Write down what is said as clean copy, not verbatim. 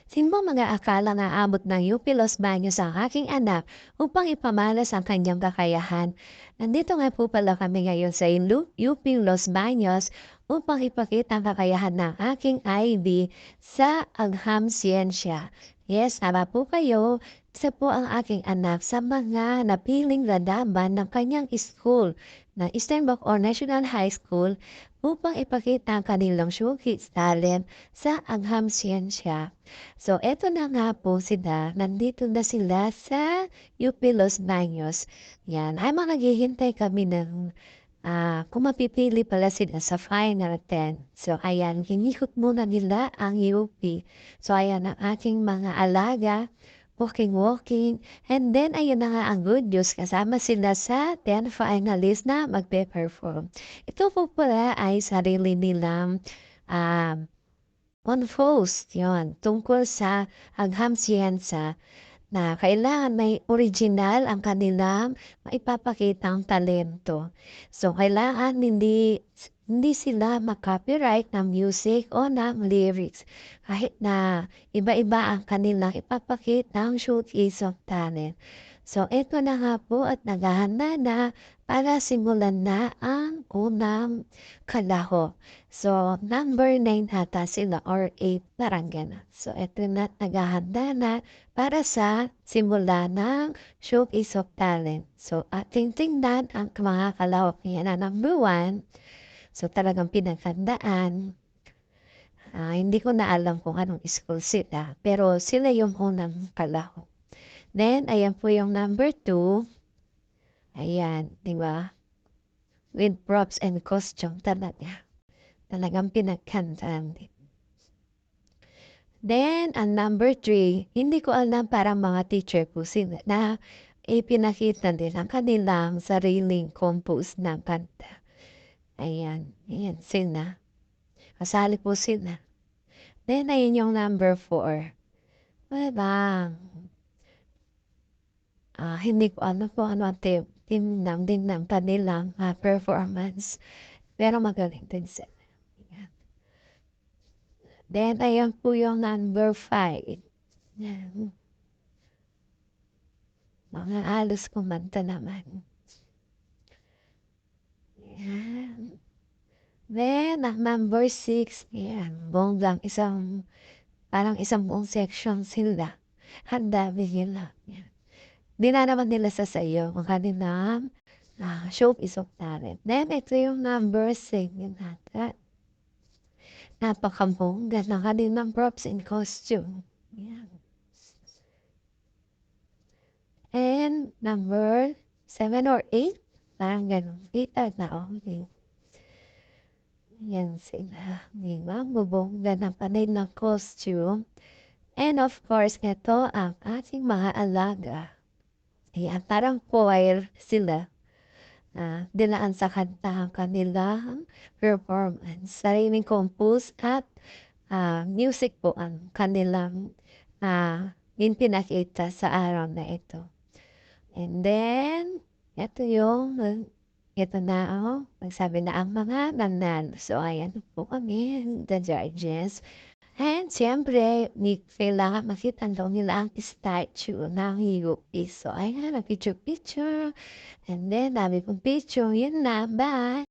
Sino mag-aakala na aabot ng UP Los Baños ang aking anak upang ipamalas ang kanyang kakayahan? Nandito nga po pala kami ngayon sa UP Los Baños upang ipakita ang kakayahan ng aking Ivy sa Agham Siyensya. Yes, tama po kayo. Isa po ang aking anak sa mga napiling ladaban ng kanyang school na Eastern Bacoor National High School upang ipakita ang kanilang showcase talent sa Agham Siyensya. So, eto na nga po sila. Nandito na sila sa UP Los Baños. Yan. Ay, maghihintay kami ng kung mapipili pala sila sa Final 10. So, ayan. Hinikot muna nila ang UP. So, ayan ang aking mga alaga. Walking. And then, ayun na nga ang good news. Kasama sila sa 10 finalists na magpe-perform. Ito po pala ay sarili nilang on post yon tungkol sa Agham Siyensa na kailangan may original ang kanilang maipapakitang talento. So, kailangan hindi sila ma-copyright ng music o ng lyrics kahit na iba-iba ang kanilang ipapakitang showcase of talent. So, eto na nga po at naghahanda na para simulan na ang unang kalahok. So, number 9 ata sila or 8, parang gano'n. So, eto na naghahanda na para sa simula ng showcase of talent. So, ating tingnan ang mga kalahok niya na number 1. So, talagang pinaghandaan. Hindi ko na alam kung anong school sila, pero sila yung unang kalahok. Then, ayan po yung number 2. Ayan, di ba? With props and costume talaga. Talagang pinaghandaan din. Then, ang number 3, hindi ko alam parang mga teacher po sila na ipinakita din ang kanilang sariling compose na kanta. Ayan sila. Kasali po sila. Then, ayun yung number 4. Diba? Hindi ko alam po ano ang team din ng kanilang performance. Pero magaling din sila. Ayan. Then, ayan po yung number 5. Yan. Mga alos kumanta naman. Yan. Then, number 6. Yan. Bonggang parang isang buong section sila. Ang dami nila. Yan. Di na naman nila sasayaw ang kanilang showcase of talent. Then, ito yung number 7 natin. Napakabongga ng kanilang props and costume. Yan. And number 7 or 8. Parang ganun. 8 na okay. Yan sila. Diba? Bubongga ng kanilang costume. And of course, ito ang ating mga alaga. Ayan, parang choir sila. Dilaan sa kanta ang kanilang performance. Sariling compose at music po ang kanilang pinakita sa araw na ito. And then, ito na nagsabi na ang mga nanalo. So, ayan po kami, the judges. And siyempre, kailangan makita daw nila ang statue ng UP. So, ayan, picture. And then, dami pong picture. Yun na, bye!